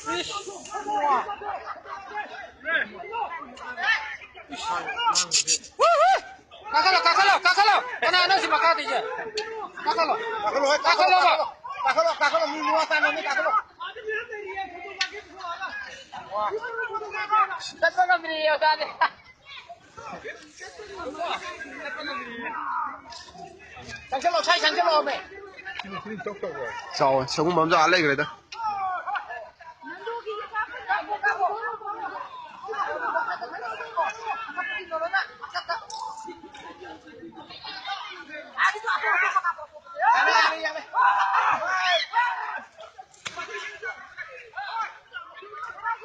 Kakalo, mana si makan dia? Kakalo, minum tanah ni kakalo. Wah, kakalo beri ya tadi. Kakalo, saya kakalo me. 找小公帮这哪来个的？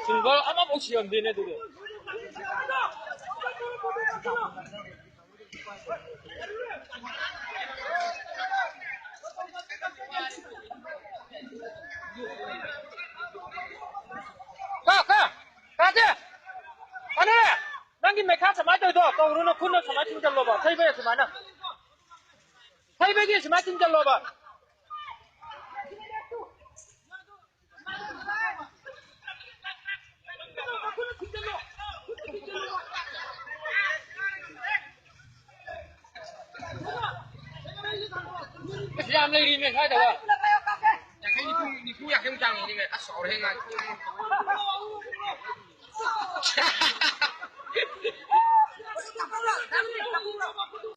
이거 아마 못 치는데 네들이. 가자. 아니, 난기 메카 समाज도 또 우리는 군을 समाज 팀절로 봐. 태백에서 만나. 태백에서 समाज 팀절로 봐. cái làm này đi mình khai được à? Cái đi khu nhà cái trang này cái sổ này này.